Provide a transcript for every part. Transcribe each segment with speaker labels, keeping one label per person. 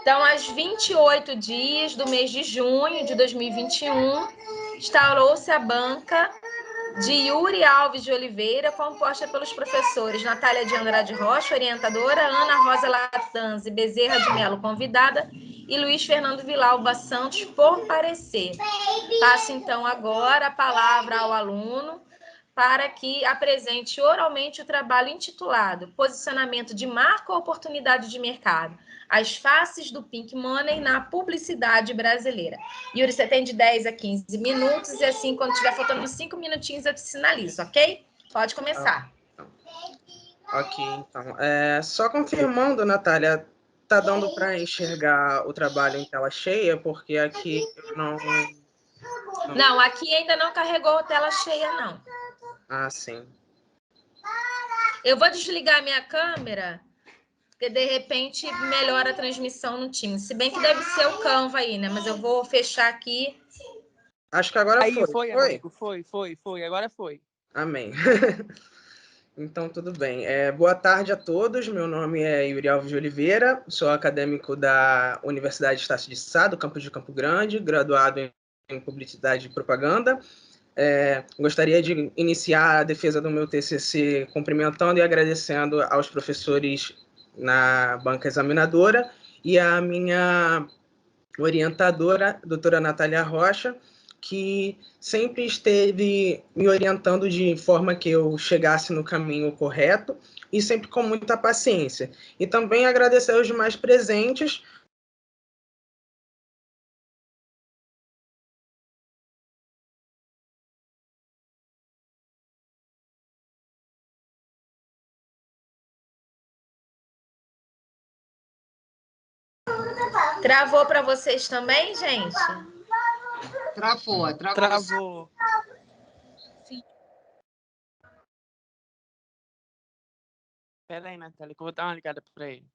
Speaker 1: Então, aos 28 dias do mês de junho de 2021, instaurou-se a banca de Yuri Alves de Oliveira, composta pelos professores Natália de Andrade Rocha, orientadora, Ana Rosa Latanzi Bezerra de Melo, convidada, e Luiz Fernando Vilalba Santos, por parecer. Passo, então, agora a palavra ao aluno para que apresente oralmente o trabalho intitulado Posicionamento de Marca ou Oportunidade de Mercado, as faces do Pink Money na publicidade brasileira. Yuri, você tem de 10 a 15 minutos, e assim, quando tiver faltando 5 minutinhos, eu te sinalizo, ok? Pode começar.
Speaker 2: Ok, então. Só confirmando, Natália, tá dando para enxergar o trabalho em tela cheia, porque aqui eu não...
Speaker 1: Não, aqui ainda não carregou tela cheia, não.
Speaker 2: Ah, sim.
Speaker 1: Eu vou desligar a minha câmera, porque de repente melhora a transmissão no Teams. Se bem que deve ser o Canva aí, né? Mas eu vou fechar aqui.
Speaker 2: Acho que agora
Speaker 3: aí,
Speaker 2: foi.
Speaker 3: Amigo, foi. Agora foi.
Speaker 2: Amém. Então, tudo bem. Boa tarde a todos. Meu nome é Yuri Alves de Oliveira, sou acadêmico da Universidade Estácio de Sá, do campus de Campo Grande, graduado em Publicidade e Propaganda. Gostaria de iniciar a defesa do meu TCC cumprimentando e agradecendo aos professores na banca examinadora e à minha orientadora, doutora Natália Rocha, que sempre esteve me orientando de forma que eu chegasse no caminho correto e sempre com muita paciência. E também agradecer aos demais presentes.
Speaker 1: Travou para vocês também, gente?
Speaker 3: Travou.
Speaker 1: Sim.
Speaker 3: Pera aí, Natália, que eu vou dar uma ligada para ele.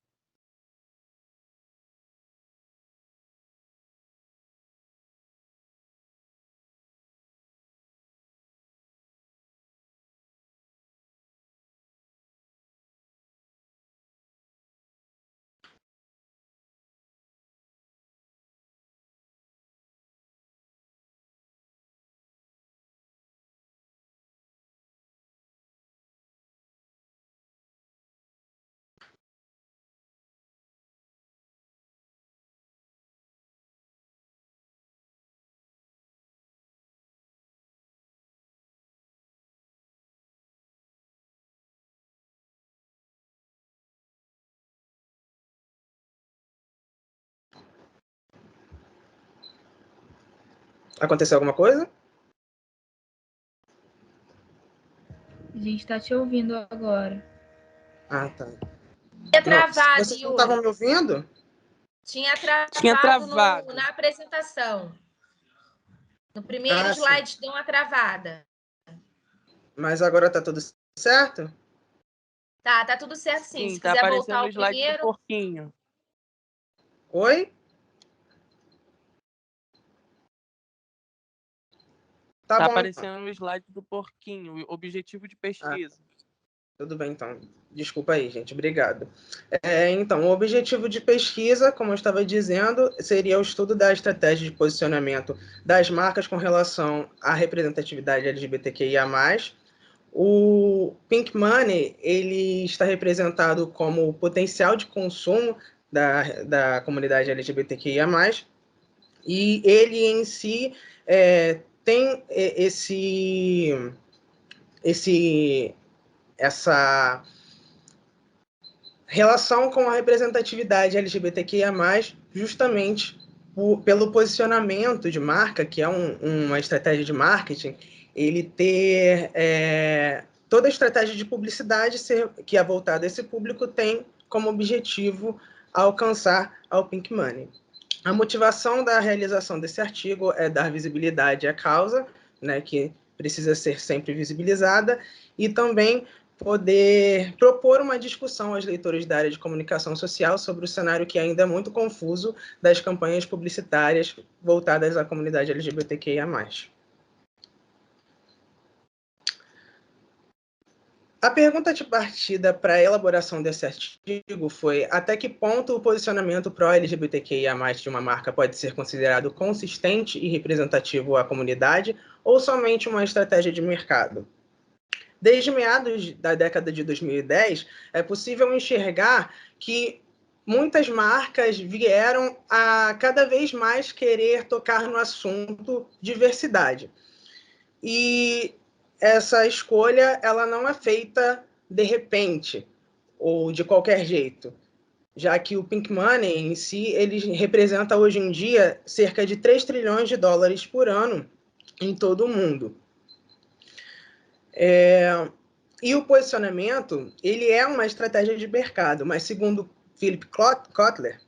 Speaker 2: Aconteceu alguma coisa?
Speaker 4: A gente está te ouvindo agora.
Speaker 2: Ah, tá.
Speaker 1: Tinha travado,
Speaker 2: Vocês não estavam me ouvindo?
Speaker 1: Tinha travado na apresentação. No primeiro slide
Speaker 2: sim.
Speaker 1: deu uma travada.
Speaker 2: Mas agora tá tudo certo?
Speaker 1: Tá tudo certo, sim.
Speaker 3: Sim,
Speaker 1: Se
Speaker 3: tá
Speaker 1: quiser
Speaker 3: aparecendo
Speaker 1: voltar
Speaker 3: o
Speaker 1: ao
Speaker 3: slide
Speaker 1: primeiro.
Speaker 3: do porquinho.
Speaker 2: Oi?
Speaker 3: Tá
Speaker 2: bom,
Speaker 3: aparecendo o slide do porquinho, o objetivo de pesquisa.
Speaker 2: Tudo bem, então. Desculpa aí, gente. Obrigado. Então, o objetivo de pesquisa, como eu estava dizendo, seria o estudo da estratégia de posicionamento das marcas com relação à representatividade LGBTQIA+. O Pink Money, ele está representado como o potencial de consumo da comunidade LGBTQIA+, e ele em si tem essa relação com a representatividade LGBTQIA+, justamente pelo posicionamento de marca, que é uma estratégia de marketing, ele ter toda a estratégia de publicidade que é voltada a esse público tem como objetivo alcançar ao Pink Money. A motivação da realização desse artigo é dar visibilidade à causa, né, que precisa ser sempre visibilizada, e também poder propor uma discussão aos leitores da área de comunicação social sobre o cenário que ainda é muito confuso das campanhas publicitárias voltadas à comunidade LGBTQIA+. A pergunta de partida para a elaboração desse artigo foi até que ponto o posicionamento pró-LGBTQIA+, de uma marca pode ser considerado consistente e representativo à comunidade ou somente uma estratégia de mercado. Desde meados da década de 2010, é possível enxergar que muitas marcas vieram a cada vez mais querer tocar no assunto diversidade. E essa escolha ela não é feita de repente ou de qualquer jeito, já que o Pink Money em si ele representa hoje em dia cerca de 3 trilhões de dólares por ano em todo o mundo. E o posicionamento ele é uma estratégia de mercado, mas segundo Philip Kotler,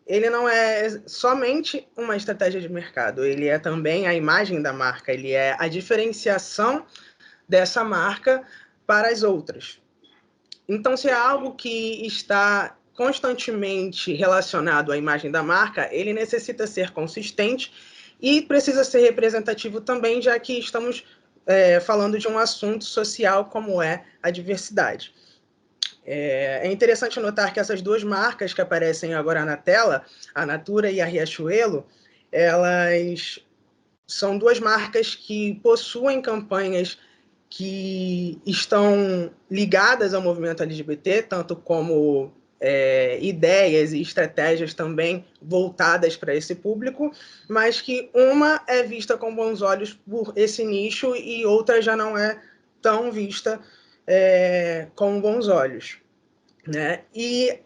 Speaker 2: ele não é somente uma estratégia de mercado, ele é também a imagem da marca, ele é a diferenciação dessa marca para as outras. Então, se é algo que está constantemente relacionado à imagem da marca, ele necessita ser consistente e precisa ser representativo também, já que estamos falando de um assunto social como é a diversidade. É interessante notar que essas duas marcas que aparecem agora na tela, a Natura e a Riachuelo, elas são duas marcas que possuem campanhas que estão ligadas ao movimento LGBT, tanto como ideias e estratégias também voltadas para esse público, mas que uma é vista com bons olhos por esse nicho e outra já não é tão vista com bons olhos, né? E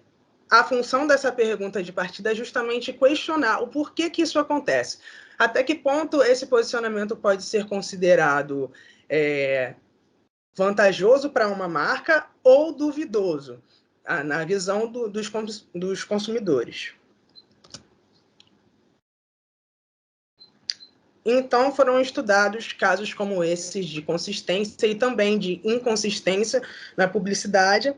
Speaker 2: a função dessa pergunta de partida é justamente questionar o porquê que isso acontece. Até que ponto esse posicionamento pode ser considerado vantajoso para uma marca ou duvidoso, na visão dos consumidores. Então, foram estudados casos como esses de consistência e também de inconsistência na publicidade,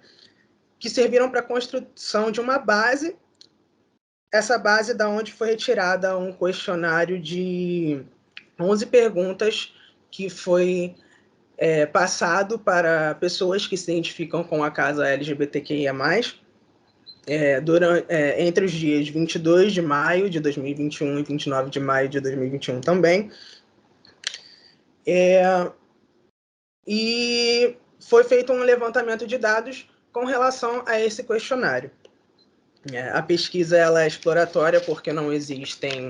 Speaker 2: que serviram para a construção de uma base, essa base da onde foi retirada um questionário de 11 perguntas que foi passado para pessoas que se identificam com a causa LGBTQIA+, entre os dias 22 de maio de 2021 e 29 de maio de 2021 também. E foi feito um levantamento de dados com relação a esse questionário. A pesquisa ela é exploratória porque não existem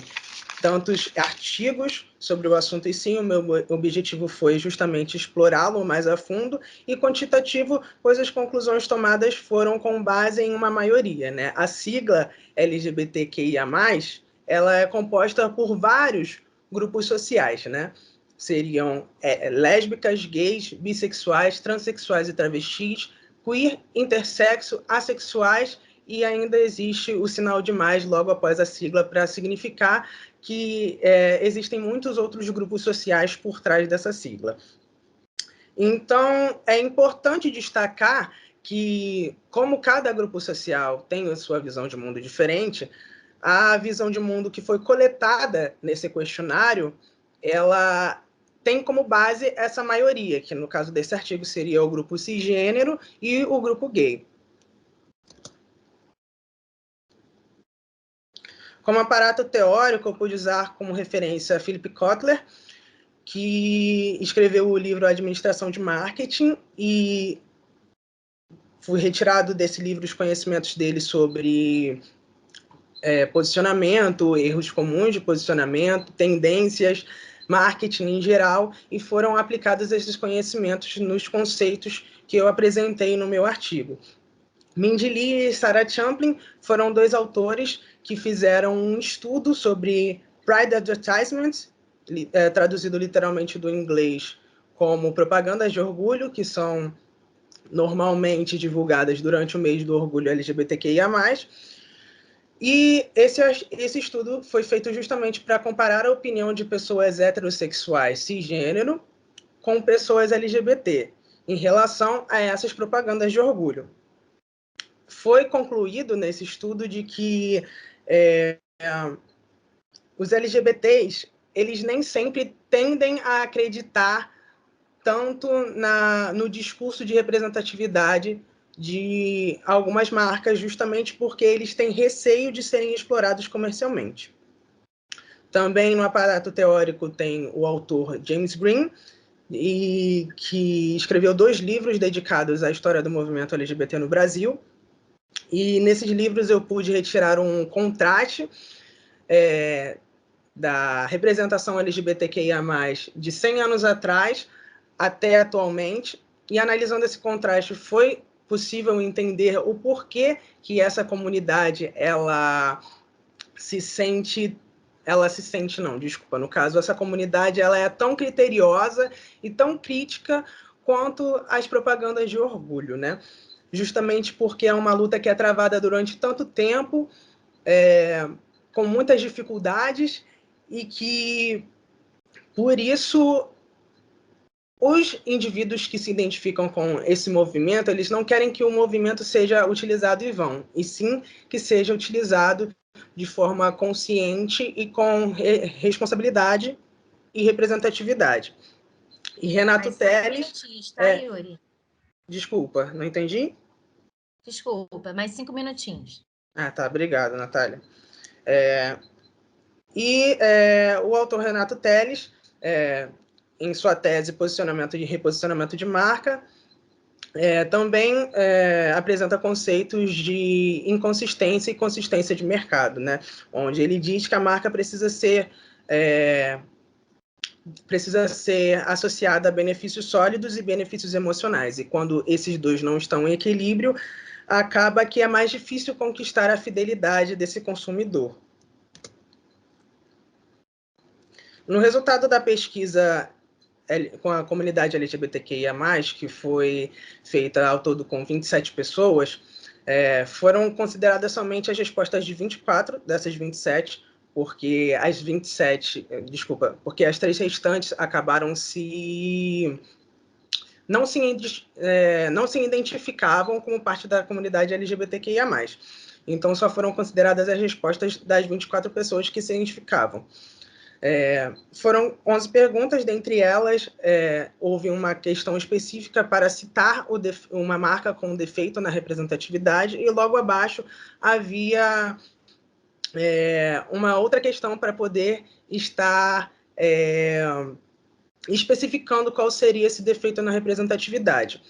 Speaker 2: tantos artigos sobre o assunto em si. O meu objetivo foi justamente explorá-lo mais a fundo, e quantitativo, pois as conclusões tomadas foram com base em uma maioria, né? A sigla LGBTQIA+, ela é composta por vários grupos sociais, né? Seriam lésbicas, gays, bissexuais, transexuais e travestis, queer, intersexo, assexuais, e ainda existe o sinal de mais logo após a sigla para significar que existem muitos outros grupos sociais por trás dessa sigla. Então, é importante destacar que, como cada grupo social tem a sua visão de mundo diferente, a visão de mundo que foi coletada nesse questionário, ela tem como base essa maioria, que no caso desse artigo seria o grupo cisgênero e o grupo gay. Como aparato teórico, eu pude usar como referência Philip Kotler, que escreveu o livro Administração de Marketing, e fui retirado desse livro os conhecimentos dele sobre posicionamento, erros comuns de posicionamento, tendências, marketing em geral, e foram aplicados esses conhecimentos nos conceitos que eu apresentei no meu artigo. Mindy Lee e Sarah Champlin foram dois autores que fizeram um estudo sobre Pride Advertisement, traduzido literalmente do inglês como propagandas de orgulho, que são normalmente divulgadas durante o mês do orgulho LGBTQIA+. E esse estudo foi feito justamente para comparar a opinião de pessoas heterossexuais cisgênero com pessoas LGBT em relação a essas propagandas de orgulho. Foi concluído nesse estudo de que os LGBTs, eles nem sempre tendem a acreditar tanto no discurso de representatividade de algumas marcas, justamente porque eles têm receio de serem explorados comercialmente. Também no aparato teórico tem o autor James Green, que escreveu 2 livros dedicados à história do movimento LGBT no Brasil. E nesses livros eu pude retirar um contraste da representação LGBTQIA+, de 100 anos atrás até atualmente, e analisando esse contraste foi possível entender o porquê que essa comunidade, no caso, essa comunidade ela é tão criteriosa e tão crítica quanto as propagandas de orgulho, né? Justamente porque é uma luta que é travada durante tanto tempo, com muitas dificuldades, e que, por isso, os indivíduos que se identificam com esse movimento, eles não querem que o movimento seja utilizado em vão, e sim que seja utilizado de forma consciente e com responsabilidade e representatividade. E Renato Telles...
Speaker 1: Tá, Yuri?
Speaker 2: Desculpa, não entendi?
Speaker 1: Desculpa, mais 5 minutinhos.
Speaker 2: Ah, tá. Obrigado, Natália. O autor Renato Telles, em sua tese Posicionamento e Reposicionamento de Marca, também apresenta conceitos de inconsistência e consistência de mercado, né? Onde ele diz que a marca precisa ser associada a benefícios sólidos e benefícios emocionais. E quando esses dois não estão em equilíbrio, acaba que é mais difícil conquistar a fidelidade desse consumidor. No resultado da pesquisa com a comunidade LGBTQIA+, que foi feita ao todo com 27 pessoas, foram consideradas somente as respostas de 24 dessas 27, porque as 3 restantes acabaram não se identificavam como parte da comunidade LGBTQIA+. Então, só foram consideradas as respostas das 24 pessoas que se identificavam. Foram 11 perguntas, dentre elas houve uma questão específica para citar uma marca com defeito na representatividade, e logo abaixo havia uma outra questão para poder estar especificando qual seria esse defeito na representatividade.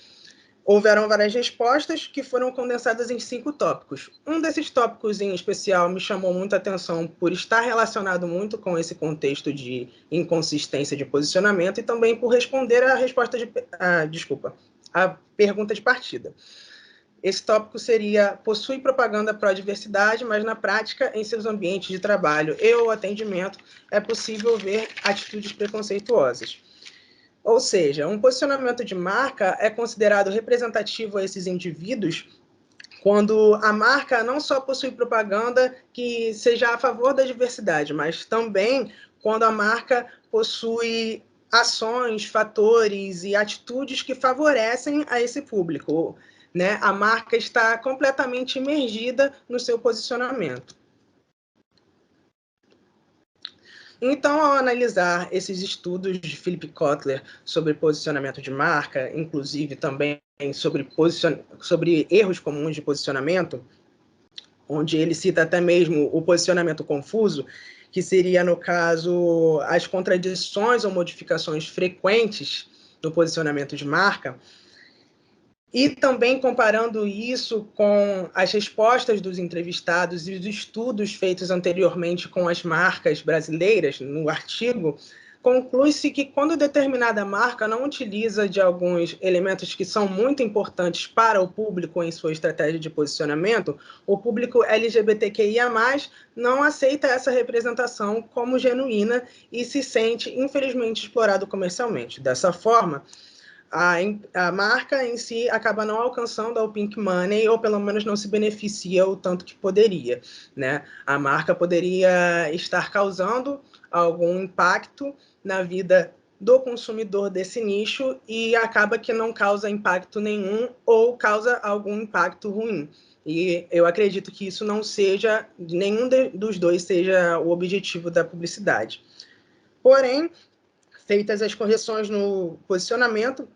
Speaker 2: Houveram várias respostas que foram condensadas em 5 tópicos. Um desses tópicos em especial me chamou muita atenção por estar relacionado muito com esse contexto de inconsistência de posicionamento e também por responder a pergunta de partida. Esse tópico seria: possui propaganda pró-diversidade, mas na prática, em seus ambientes de trabalho e ou atendimento, é possível ver atitudes preconceituosas. Ou seja, um posicionamento de marca é considerado representativo a esses indivíduos quando a marca não só possui propaganda que seja a favor da diversidade, mas também quando a marca possui ações, fatores e atitudes que favorecem a esse público, né? A marca está completamente imergida no seu posicionamento. Então, ao analisar esses estudos de Philip Kotler sobre posicionamento de marca, inclusive também sobre erros comuns de posicionamento, onde ele cita até mesmo o posicionamento confuso, que seria, no caso, as contradições ou modificações frequentes no posicionamento de marca, e também comparando isso com as respostas dos entrevistados e os estudos feitos anteriormente com as marcas brasileiras, no artigo, conclui-se que quando determinada marca não utiliza de alguns elementos que são muito importantes para o público em sua estratégia de posicionamento, o público LGBTQIA+, não aceita essa representação como genuína e se sente, infelizmente, explorado comercialmente. Dessa forma, a marca em si acaba não alcançando o pink money, ou pelo menos não se beneficia o tanto que poderia, né? A marca poderia estar causando algum impacto na vida do consumidor desse nicho e acaba que não causa impacto nenhum ou causa algum impacto ruim. E eu acredito que isso não seja, nenhum dos dois seja o objetivo da publicidade. Porém, feitas as correções no posicionamento,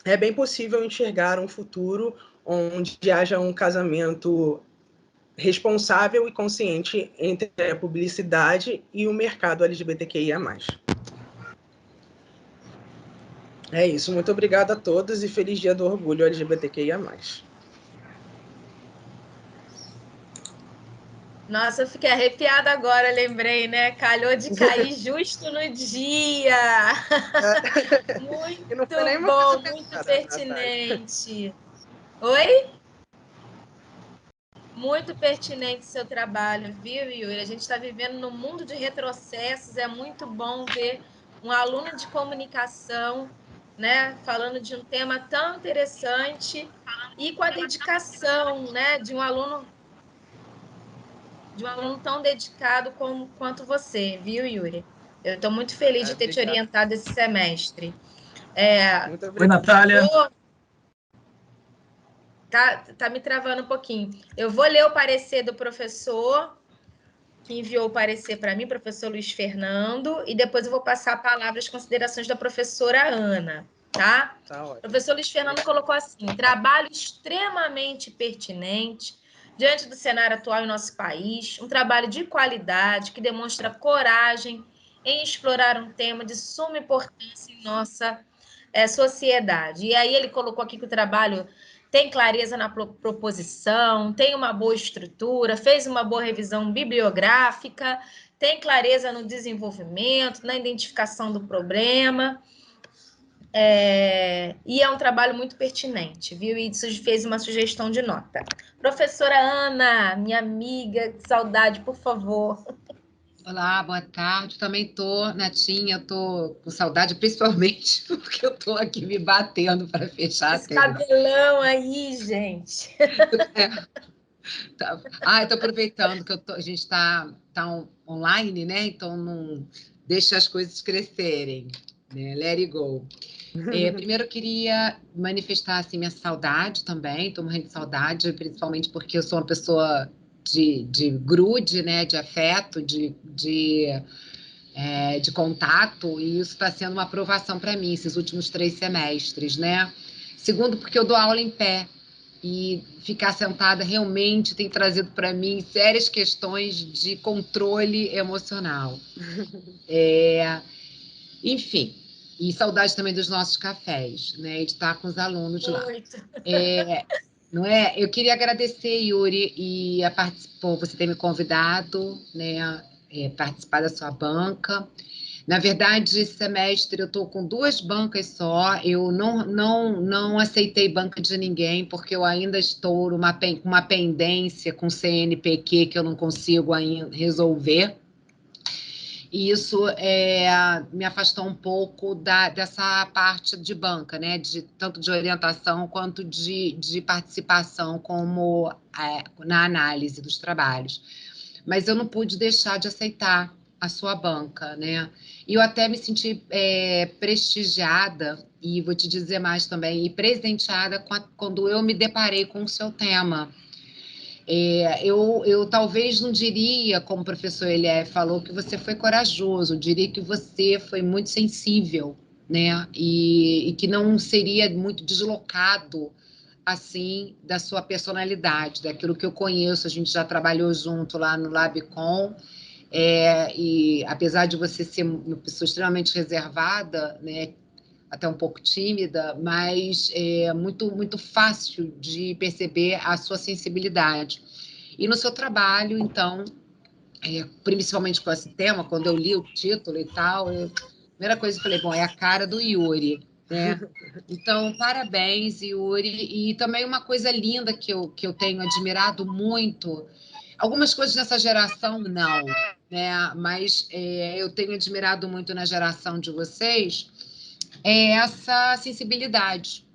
Speaker 2: é bem possível enxergar um futuro onde haja um casamento responsável e consciente entre a publicidade e o mercado LGBTQIA+. É isso, muito obrigado a todos e feliz Dia do Orgulho LGBTQIA+.
Speaker 1: Nossa, eu fiquei arrepiada agora, lembrei, né? Calhou de cair justo no dia.
Speaker 2: E não foi nem
Speaker 1: Muito
Speaker 2: uma coisa
Speaker 1: bom, muito
Speaker 2: pensada,
Speaker 1: pertinente. Oi? Muito pertinente seu trabalho, viu, Yuri? A gente está vivendo num mundo de retrocessos, é muito bom ver um aluno de comunicação, né, falando de um tema tão interessante e com a dedicação, né, de um aluno tão dedicado quanto você, viu, Yuri? Eu estou muito feliz de ter te
Speaker 2: Obrigado.
Speaker 1: orientado esse semestre.
Speaker 2: Muito
Speaker 5: Oi,
Speaker 2: obrigado.
Speaker 5: Natália.
Speaker 1: Tá me travando um pouquinho. Eu vou ler o parecer do professor, que enviou o parecer para mim, professor Luiz Fernando, e depois eu vou passar a palavra às considerações da professora Ana, tá?
Speaker 2: Tá ótimo.
Speaker 1: O professor Luiz Fernando colocou assim: trabalho extremamente pertinente diante do cenário atual em nosso país, um trabalho de qualidade que demonstra coragem em explorar um tema de suma importância em nossa sociedade. E aí ele colocou aqui que o trabalho tem clareza na proposição, tem uma boa estrutura, fez uma boa revisão bibliográfica, tem clareza no desenvolvimento, na identificação do problema. E é um trabalho muito pertinente, viu? E isso fez uma sugestão de nota. Professora Ana, minha amiga, que saudade, por favor.
Speaker 6: Olá, boa tarde. Também tô, Natinha, tô com saudade, principalmente porque eu tô aqui me batendo para fechar
Speaker 1: Esse cabelão aí, gente.
Speaker 6: Eu tô aproveitando que a gente está online, né? Então não deixa as coisas crescerem, né? Let it go. Primeiro eu queria manifestar assim, minha saudade também, estou morrendo de saudade, principalmente porque eu sou uma pessoa de grude, né, de afeto, de contato, e isso está sendo uma aprovação para mim, esses últimos 3 semestres, né? Segundo, porque eu dou aula em pé, e ficar sentada realmente tem trazido para mim sérias questões de controle emocional. Enfim, e saudade também dos nossos cafés, né? E de estar com os alunos lá.
Speaker 1: Muito.
Speaker 6: Não é? Eu queria agradecer, Yuri, por você ter me convidado, né? Participar da sua banca. Na verdade, esse semestre eu estou com 2 bancas só. Eu não aceitei banca de ninguém, porque eu ainda estou com uma pendência com CNPq que eu não consigo ainda resolver. E isso me afastou um pouco dessa parte de banca, né? Tanto de orientação quanto de participação como na análise dos trabalhos. Mas eu não pude deixar de aceitar a sua banca, né? E eu até me senti prestigiada, e vou te dizer mais também, e presenteada quando eu me deparei com o seu tema. Eu talvez não diria, como o professor Elié falou, que você foi corajoso, eu diria que você foi muito sensível, né? E que não seria muito deslocado, assim, da sua personalidade, daquilo que eu conheço, a gente já trabalhou junto lá no Labcom, e apesar de você ser uma pessoa extremamente reservada, né? Até um pouco tímida, mas é muito fácil de perceber a sua sensibilidade. E no seu trabalho, então, principalmente com esse tema, quando eu li o título e tal, a primeira coisa que eu falei, bom, é a cara do Yuri, né? Então, parabéns, Yuri. E também uma coisa linda que eu tenho admirado muito, algumas coisas nessa geração, não, né? Mas eu tenho admirado muito na geração de vocês, essa sensibilidade,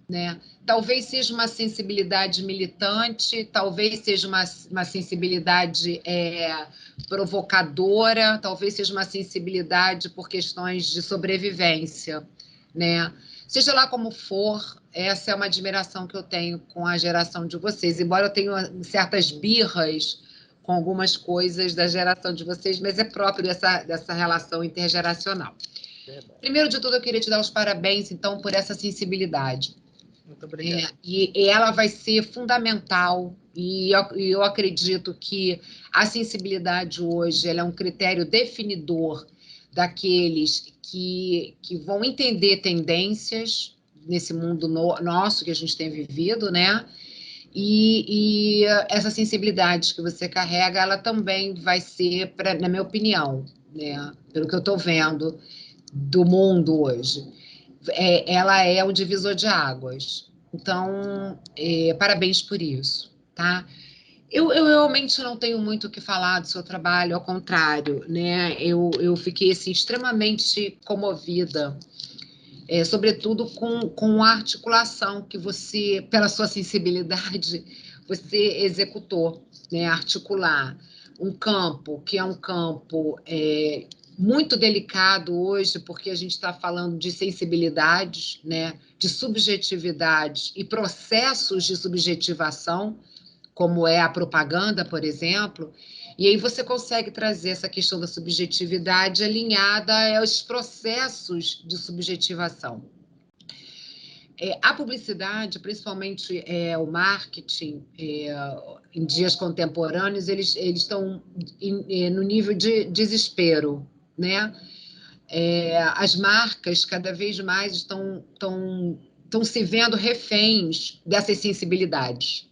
Speaker 6: né? Talvez seja uma sensibilidade militante, talvez seja uma sensibilidade provocadora, talvez seja uma sensibilidade por questões de sobrevivência, né? Seja lá como for, essa é uma admiração que eu tenho com a geração de vocês, embora eu tenha certas birras com algumas coisas da geração de vocês, mas é próprio dessa relação intergeracional.
Speaker 2: Verdade.
Speaker 6: Primeiro de tudo, eu queria te dar os parabéns, então, por essa sensibilidade.
Speaker 2: Muito obrigado.
Speaker 6: E ela vai ser fundamental, e eu acredito que a sensibilidade hoje ela é um critério definidor daqueles que vão entender tendências nesse mundo nosso que a gente tem vivido, né? E essa sensibilidade que você carrega, ela também vai ser, na minha opinião, né? Pelo que eu estou vendo do mundo hoje, ela é um divisor de águas. Então, parabéns por isso, tá? Eu realmente não tenho muito o que falar do seu trabalho, ao contrário, né? Eu fiquei assim, extremamente comovida, sobretudo com a articulação que você, pela sua sensibilidade, você executou, né? Articular um campo que é um campo muito delicado hoje, porque a gente está falando de sensibilidades, né? De subjetividades e processos de subjetivação, como é a propaganda, por exemplo, e aí você consegue trazer essa questão da subjetividade alinhada aos processos de subjetivação. A publicidade, principalmente o marketing, em dias contemporâneos, eles estão no nível de desespero, né? As marcas cada vez mais estão se vendo reféns dessas sensibilidades.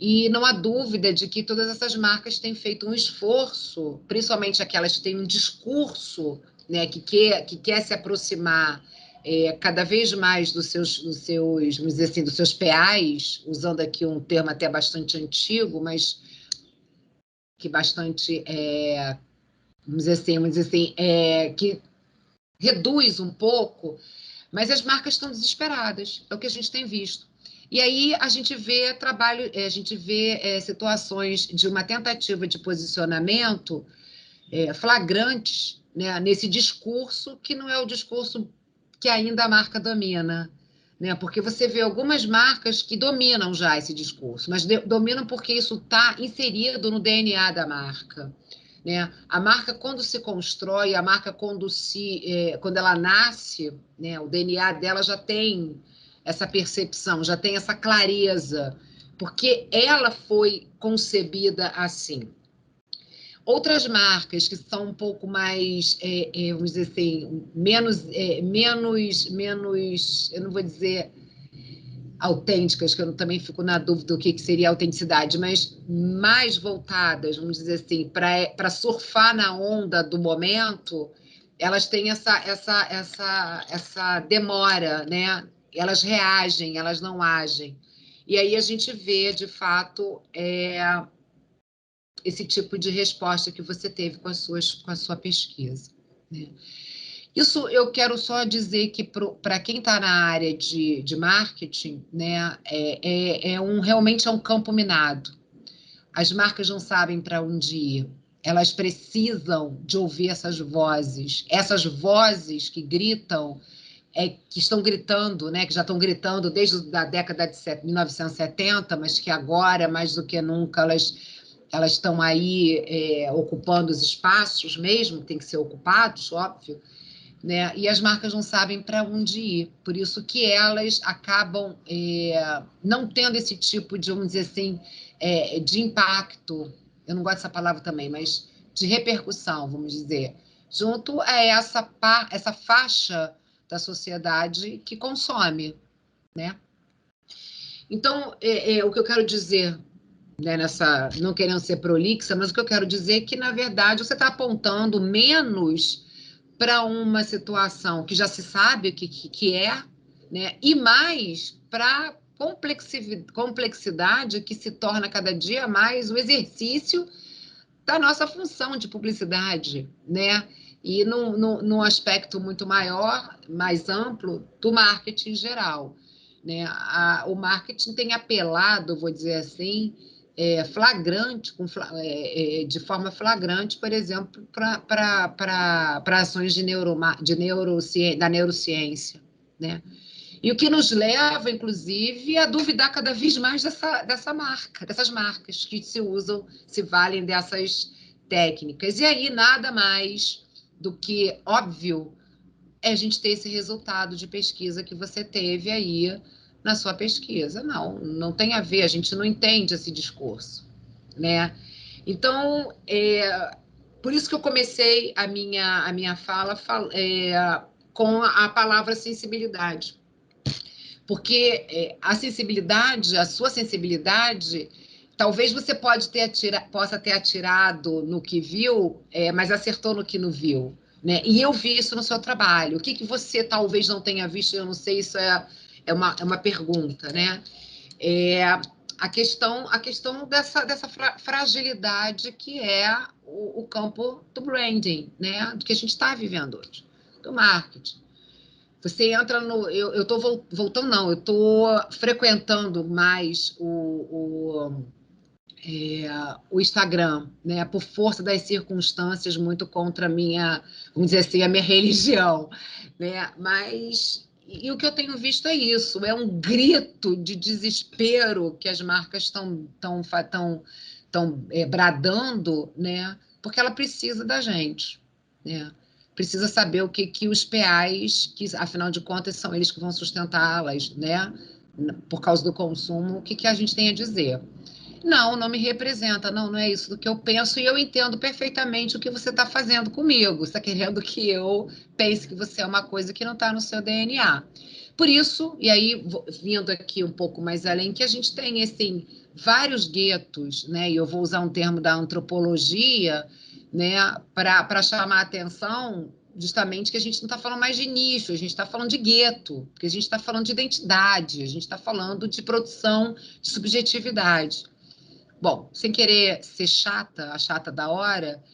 Speaker 6: E não há dúvida de que todas essas marcas têm feito um esforço, principalmente aquelas que têm um discurso, né, que quer se aproximar cada vez mais dos seus, vamos dizer assim, dos seus PAs, usando aqui um termo até bastante antigo, mas que bastante, vamos dizer assim, que reduz um pouco, mas as marcas estão desesperadas, é o que a gente tem visto. E aí a gente vê situações de uma tentativa de posicionamento flagrantes, né, nesse discurso que não é o discurso que ainda a marca domina, né? Porque você vê algumas marcas que dominam já esse discurso, mas dominam porque isso está inserido no DNA da marca. Né? A marca, quando se constrói, a marca, quando ela nasce, né, o DNA dela já tem essa percepção, já tem essa clareza, porque ela foi concebida assim. Outras marcas que são um pouco mais, vamos dizer assim, menos, eu não vou dizer autênticas, que eu também fico na dúvida do que seria autenticidade, mas mais voltadas, vamos dizer assim, para surfar na onda do momento, elas têm essa demora, né? Elas reagem, elas não agem. E aí a gente vê, de fato, esse tipo de resposta que você teve com a sua pesquisa, né? Isso eu quero só dizer que para quem está na área de marketing, né, realmente é um campo minado. As marcas não sabem para onde ir. Elas precisam de ouvir essas vozes que gritam, que estão gritando, né, que já estão gritando desde a década de 1970, mas que agora, mais do que nunca, elas estão aí ocupando os espaços mesmo, tem que ser ocupados, óbvio. Né? E as marcas não sabem para onde ir, por isso que elas acabam não tendo esse tipo de, vamos dizer assim, de impacto, eu não gosto dessa palavra também, mas de repercussão, vamos dizer, junto a essa faixa da sociedade que consome, né? Então, o que eu quero dizer, né, não querendo ser prolixa, mas o que eu quero dizer é que, na verdade, você está apontando menos para uma situação que já se sabe o que é, né? E mais para complexidade que se torna cada dia mais o exercício da nossa função de publicidade, né? E num aspecto muito maior, mais amplo, do marketing em geral. Né? O marketing tem apelado, vou dizer assim, flagrante, de forma flagrante, por exemplo, para ações da neurociência, né? E o que nos leva, inclusive, a duvidar cada vez mais dessas marcas que se valem dessas técnicas. E aí, nada mais do que óbvio é a gente ter esse resultado de pesquisa que você teve aí na sua pesquisa. Não tem a ver, a gente não entende esse discurso, né? Então, por isso que eu comecei a minha fala com a palavra sensibilidade. Porque a sensibilidade, a sua sensibilidade, talvez você possa ter atirado no que viu, mas acertou no que não viu. Né? E eu vi isso no seu trabalho. O que você talvez não tenha visto, eu não sei, isso é uma pergunta, né? A questão dessa fragilidade que é o campo do branding, né? Do que a gente está vivendo hoje, do marketing. Você entra no... Eu estou voltando, não, eu estou frequentando mais o Instagram, né? Por força das circunstâncias, muito contra a minha, vamos dizer assim, a minha religião, né? Mas... E o que eu tenho visto é isso, é um grito de desespero que as marcas estão bradando, né? Porque ela precisa da gente, né? Precisa saber o que os PAs, que afinal de contas são eles que vão sustentá-las, né? Por causa do consumo, o que a gente tem a dizer. Não me representa, não é isso do que eu penso, e eu entendo perfeitamente o que você está fazendo comigo. Você está querendo que eu pense que você é uma coisa que não está no seu DNA. Por isso, e aí, vindo aqui um pouco mais além, que a gente tem, assim, vários guetos, né? E eu vou usar um termo da antropologia, né? Para chamar a atenção, justamente que a gente não está falando mais de nicho, a gente está falando de gueto, porque a gente está falando de identidade, a gente está falando de produção de subjetividade. Bom, sem querer ser chata, a chata da hora,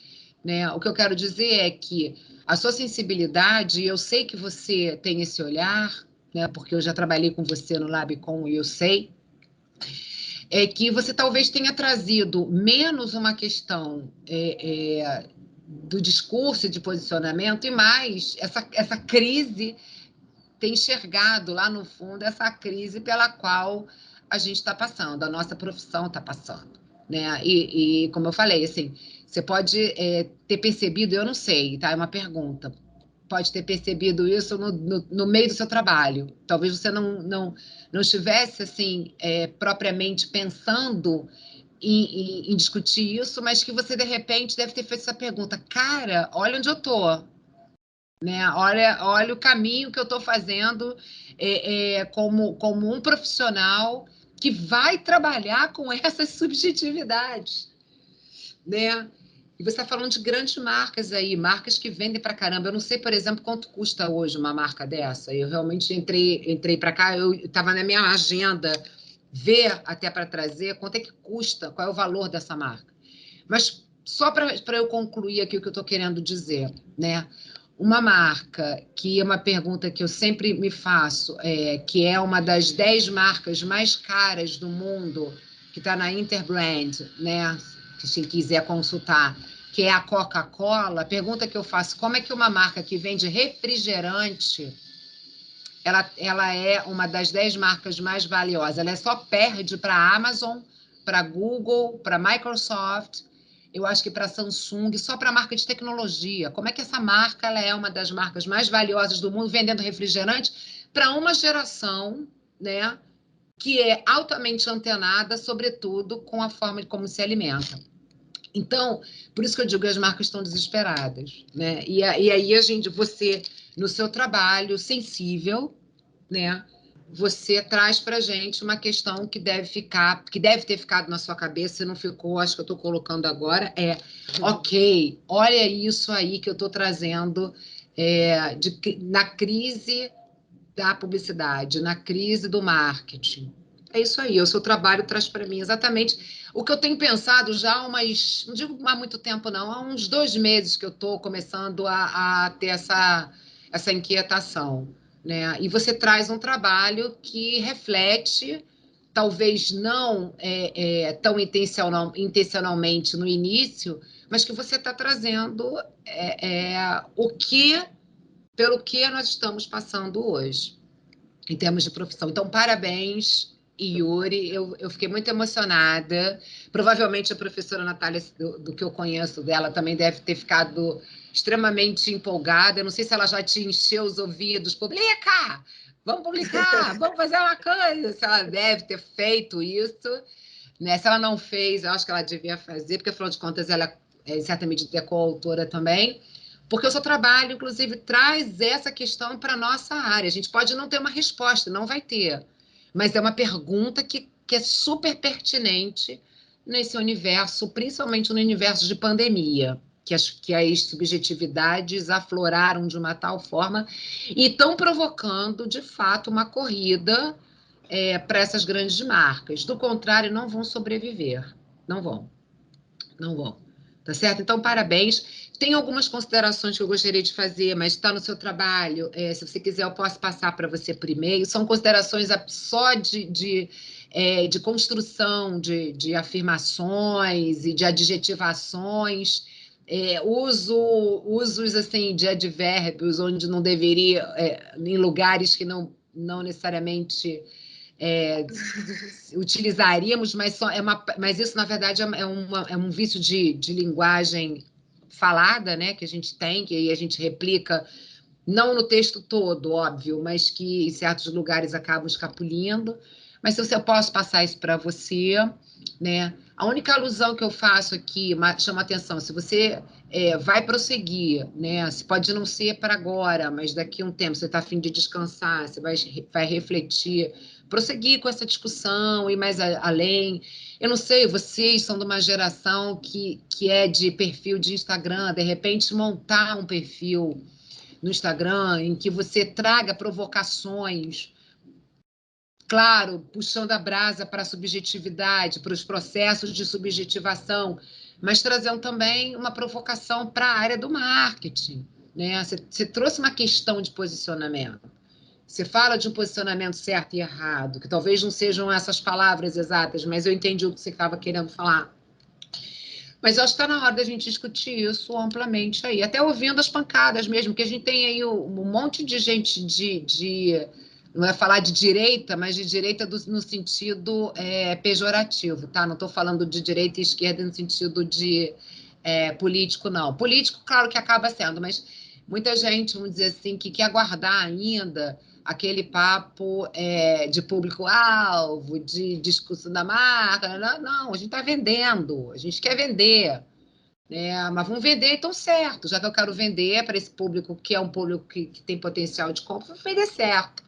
Speaker 6: né? O que eu quero dizer é que a sua sensibilidade, eu sei que você tem esse olhar, né? Porque eu já trabalhei com você no Labcom e eu sei, é que você talvez tenha trazido menos uma questão do discurso e de posicionamento e mais essa crise, ter enxergado lá no fundo essa crise pela qual a gente está passando, a nossa profissão está passando. Né? E como eu falei, assim, você pode ter percebido, eu não sei, tá? É uma pergunta. Pode ter percebido isso no meio do seu trabalho. Talvez você não estivesse assim, propriamente pensando em discutir isso, mas que você, de repente, deve ter feito essa pergunta. Cara, olha onde eu estou. Né? Olha o caminho que eu estou fazendo como um profissional que vai trabalhar com essas subjetividades, né? E você está falando de grandes marcas aí, marcas que vendem para caramba. Eu não sei, por exemplo, quanto custa hoje uma marca dessa. Eu realmente entrei para cá, eu estava na minha agenda ver até para trazer quanto é que custa, qual é o valor dessa marca. Mas só para eu concluir aqui o que eu estou querendo dizer, né? Uma marca, que é uma pergunta que eu sempre me faço, que é uma das 10 marcas mais caras do mundo, que está na Interbrand, né? Se quiser consultar, que é a Coca-Cola. A pergunta que eu faço, como é que uma marca que vende refrigerante, ela é uma das 10 marcas mais valiosas? Ela só perde para a Amazon, para a Google, para a Microsoft, eu acho que para a Samsung, só para a marca de tecnologia. Como é que essa marca ela é uma das marcas mais valiosas do mundo, vendendo refrigerante para uma geração, né, que é altamente antenada, sobretudo, com a forma de como se alimenta. Então, por isso que eu digo que as marcas estão desesperadas, né? E aí você, no seu trabalho sensível, né, você traz para a gente uma questão que deve ter ficado na sua cabeça, se não ficou, acho que eu estou colocando agora, ok, olha isso aí que eu estou trazendo na crise da publicidade, na crise do marketing. É isso aí, o seu trabalho traz para mim exatamente o que eu tenho pensado já não digo há muito tempo não, há uns 2 meses que eu estou começando a ter essa inquietação. Né? E você traz um trabalho que reflete, talvez não tão intencionalmente no início, mas que você está trazendo pelo que nós estamos passando hoje, em termos de profissão. Então, parabéns, e Yuri, eu fiquei muito emocionada. Provavelmente a professora Natália, do que eu conheço dela, também deve ter ficado extremamente empolgada. Eu não sei se ela já te encheu os ouvidos. Publica! Vamos publicar! Vamos fazer uma coisa! Se ela deve ter feito isso. Né? Se ela não fez, eu acho que ela devia fazer, porque, afinal de contas, ela é, em certa medida, é coautora também. Porque o seu trabalho, inclusive, traz essa questão para a nossa área. A gente pode não ter uma resposta, não vai ter. Mas é uma pergunta que é super pertinente nesse universo, principalmente no universo de pandemia, que as subjetividades afloraram de uma tal forma e estão provocando, de fato, uma corrida para essas grandes marcas. Do contrário, não vão sobreviver. Não vão. Não vão. Tá certo? Então, parabéns. Tem algumas considerações que eu gostaria de fazer, mas está no seu trabalho. Se você quiser, eu posso passar para você por e-mail. São considerações só de construção de afirmações e de adjetivações. Usos assim, de advérbios onde não deveria, em lugares que não necessariamente utilizaríamos, mas isso, na verdade, é um vício de linguagem falada, né, que a gente tem, que aí a gente replica, não no texto todo, óbvio, mas que em certos lugares acabam escapulindo. Mas se eu posso passar isso para você, né? A única alusão que eu faço aqui chama atenção, se você vai prosseguir, né? Se pode não ser para agora, mas daqui a um tempo você está a fim de descansar, você vai refletir, prosseguir com essa discussão, ir mais além. Eu não sei, vocês são de uma geração que é de perfil de Instagram, de repente montar um perfil no Instagram em que você traga provocações, claro, puxando a brasa para a subjetividade, para os processos de subjetivação, mas trazendo também uma provocação para a área do marketing, né? Você trouxe uma questão de posicionamento. Você fala de um posicionamento certo e errado, que talvez não sejam essas palavras exatas, mas eu entendi o que você estava querendo falar. Mas eu acho que está na hora da gente discutir isso amplamente aí, até ouvindo as pancadas mesmo, porque a gente tem aí um monte de gente não é falar de direita, mas de direita no sentido pejorativo, tá? Não estou falando de direita e esquerda no sentido de político, não. Político, claro que acaba sendo, mas muita gente, vamos dizer assim, que quer aguardar ainda aquele papo de público-alvo, de discurso da marca. Não, a gente está vendendo, a gente quer vender. Né? Mas vamos vender então certo, já que eu quero vender para esse público que é um público que tem potencial de compra, vamos vender certo.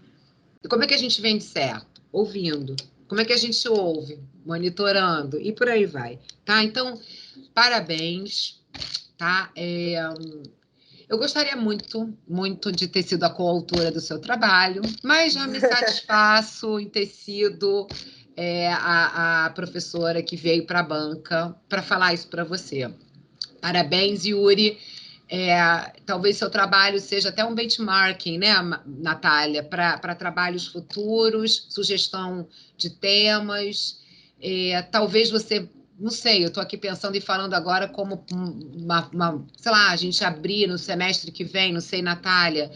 Speaker 6: E como é que a gente vende certo? Ouvindo. Como é que a gente ouve? Monitorando. E por aí vai. Tá? Então, parabéns. Tá? Eu gostaria muito, muito de ter sido a coautora do seu trabalho, mas já me satisfaço em ter sido a professora que veio para a banca para falar isso para você. Parabéns, Yuri. Talvez seu trabalho seja até um benchmarking, né, Natália, para trabalhos futuros, sugestão de temas. Talvez você, não sei, eu estou aqui pensando e falando agora como sei lá, a gente abrir no semestre que vem, não sei, Natália,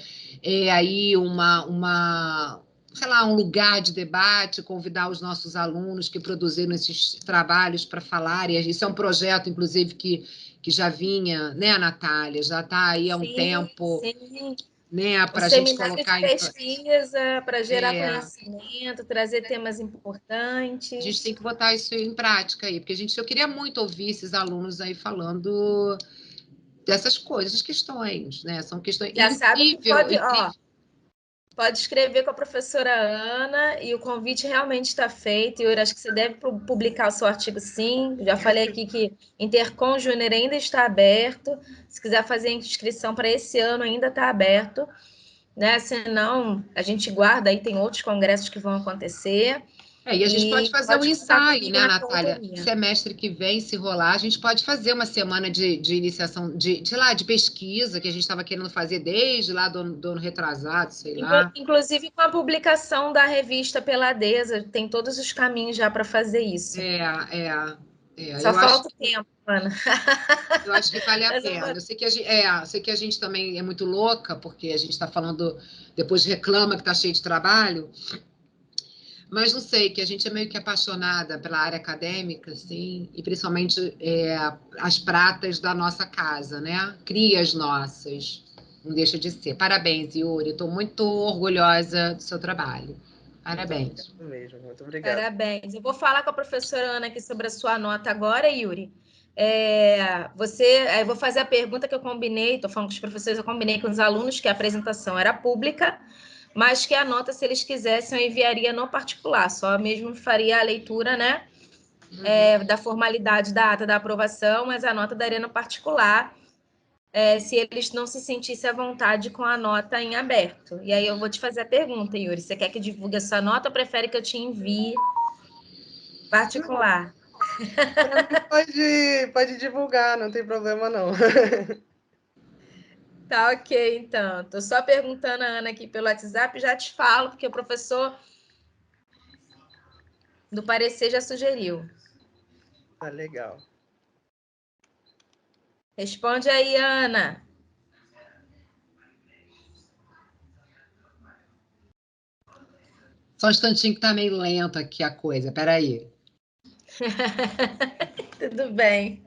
Speaker 6: aí sei lá, um lugar de debate, convidar os nossos alunos que produziram esses trabalhos para falar, e isso é um projeto, inclusive, que já vinha, né, Natália? Já está aí há um tempo,
Speaker 1: sim.
Speaker 6: né, para
Speaker 1: Um
Speaker 6: a gente
Speaker 1: seminário
Speaker 6: colocar
Speaker 1: de pesquisa para gerar conhecimento, trazer temas
Speaker 6: A
Speaker 1: importantes.
Speaker 6: gente tem que botar isso em prática aí, porque eu queria muito ouvir esses alunos aí falando dessas coisas, questões, né? São questões
Speaker 1: Já sabe que pode,
Speaker 6: incrível.
Speaker 1: Pode escrever com a professora Ana e o convite realmente está feito. Eu acho que você deve publicar o seu artigo, sim. Já falei aqui que Intercom Júnior ainda está aberto. Se quiser fazer a inscrição para esse ano, ainda está aberto. Né? Senão, a gente guarda aí, tem outros congressos que vão acontecer.
Speaker 6: E a gente pode fazer um ensaio, né, Natália?
Speaker 1: Coautoria.
Speaker 6: Semestre que vem, se rolar, a gente pode fazer uma semana de iniciação, de pesquisa, que a gente estava querendo fazer desde lá do ano retrasado, sei lá.
Speaker 1: Inclusive com a publicação da revista Peladeza, tem todos os caminhos já para fazer isso. Só falta o tempo, Ana.
Speaker 6: Eu acho que vale a pena. Eu sei que a gente também é muito louca, porque a gente está falando, depois reclama que está cheio de trabalho, Mas não sei, que a gente é meio que apaixonada pela área acadêmica, assim, e principalmente as pratas da nossa casa, né? Crias nossas, não deixa de ser. Parabéns, Yuri, estou muito orgulhosa do seu trabalho. Parabéns.
Speaker 2: Muito mesmo, muito obrigado.
Speaker 1: Parabéns. Eu vou falar com a professora Ana aqui sobre a sua nota agora, Yuri. Eu vou fazer a pergunta que eu combinei, estou falando com os professores, eu combinei com os alunos que a apresentação era pública, mas que a nota, se eles quisessem, eu enviaria no particular, só mesmo faria a leitura, né, da formalidade da ata da aprovação, mas a nota daria no particular, se eles não se sentissem à vontade com a nota em aberto. E aí eu vou te fazer a pergunta, Yuri, você quer que divulgue a sua nota ou prefere que eu te envie particular?
Speaker 2: Pode divulgar, não tem problema não.
Speaker 1: Tá, ok, então. Tô só perguntando a Ana aqui pelo WhatsApp, já te falo, porque o professor do parecer já sugeriu.
Speaker 2: Tá legal.
Speaker 1: Responde aí, Ana.
Speaker 6: Só um instantinho que tá meio lento aqui a coisa, peraí.
Speaker 1: Tudo bem.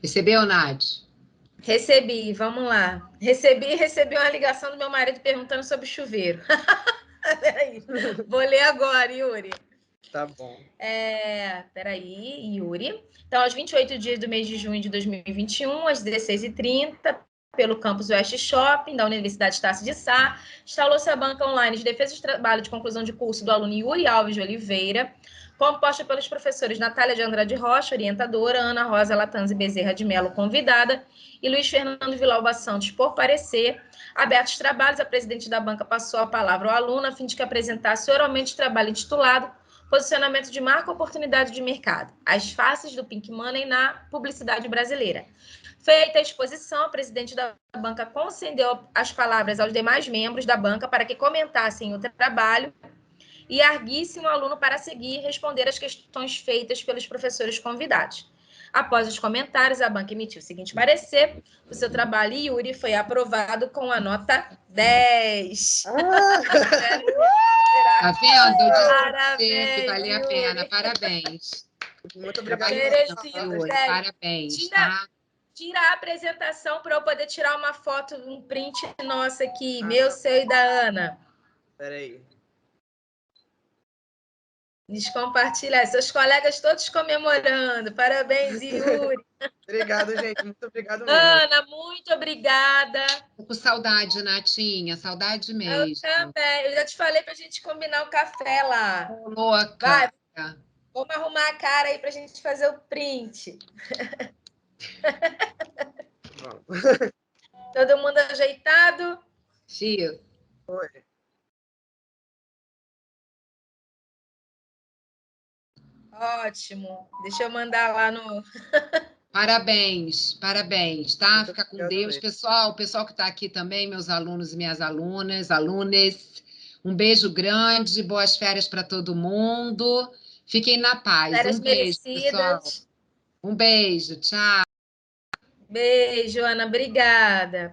Speaker 6: Recebeu, Nath?
Speaker 1: Recebi, vamos lá. Recebi uma ligação do meu marido perguntando sobre chuveiro. Peraí, vou ler agora, Yuri.
Speaker 2: Tá bom.
Speaker 1: Peraí, Yuri. Então, aos 28 dias do mês de junho de 2021, às 16h30, pelo campus West Shopping, da Universidade Estácio de Sá, instalou-se a banca online de defesa de trabalho de conclusão de curso do aluno Yuri Alves de Oliveira, composta pelos professores Natália de Andrade Rocha, orientadora, Ana Rosa Latanzi Bezerra de Mello, convidada, e Luiz Fernando Vilauba Santos, por parecer. Abertos os trabalhos, a presidente da banca passou a palavra ao aluno, a fim de que apresentasse oralmente o trabalho intitulado Posicionamento de marca, oportunidade de mercado, as faces do Pink Money na publicidade brasileira. Feita a exposição, o presidente da banca concedeu as palavras aos demais membros da banca para que comentassem o trabalho e arguissem o aluno para seguir e responder às questões feitas pelos professores convidados. Após os comentários, a banca emitiu o seguinte parecer: o seu trabalho, Yuri, foi aprovado com a nota 10.
Speaker 6: Tá vendo? Eu disse pra você
Speaker 1: Parabéns,
Speaker 6: que valia a
Speaker 1: Yuri.
Speaker 6: pena. Parabéns.
Speaker 2: Muito obrigado.
Speaker 1: Merecido,
Speaker 6: Yuri.
Speaker 1: sério.
Speaker 6: Parabéns, tá?
Speaker 1: Tira a apresentação para eu poder tirar uma foto, um print nossa aqui, meu, seu e da Ana.
Speaker 2: Peraí.
Speaker 1: Descompartilhar. Seus colegas todos comemorando. Parabéns, Yuri.
Speaker 2: Obrigado, gente. Muito obrigado mesmo.
Speaker 1: Ana, muito obrigada.
Speaker 6: Tô com saudade, Natinha. Saudade
Speaker 1: Eu
Speaker 6: mesmo.
Speaker 1: também. Eu já te falei para a gente combinar o café lá.
Speaker 6: Tô louca.
Speaker 1: Vai, vamos arrumar a cara aí para a gente fazer o print.
Speaker 2: Vamos.
Speaker 1: Todo mundo ajeitado?
Speaker 6: Chico.
Speaker 2: Oi.
Speaker 1: Ótimo. Deixa eu mandar lá no...
Speaker 6: Parabéns, parabéns, tá?
Speaker 2: Muito
Speaker 6: Fica com
Speaker 2: obrigado
Speaker 6: Deus.
Speaker 2: mesmo.
Speaker 6: Pessoal, o pessoal que está aqui também, meus alunos e minhas alunas, alunas, um beijo grande, boas férias para todo mundo. Fiquem na paz.
Speaker 1: Férias
Speaker 6: Um beijo, pessoal.
Speaker 1: merecidas.
Speaker 6: Um beijo, tchau.
Speaker 1: Beijo, Ana. Obrigada.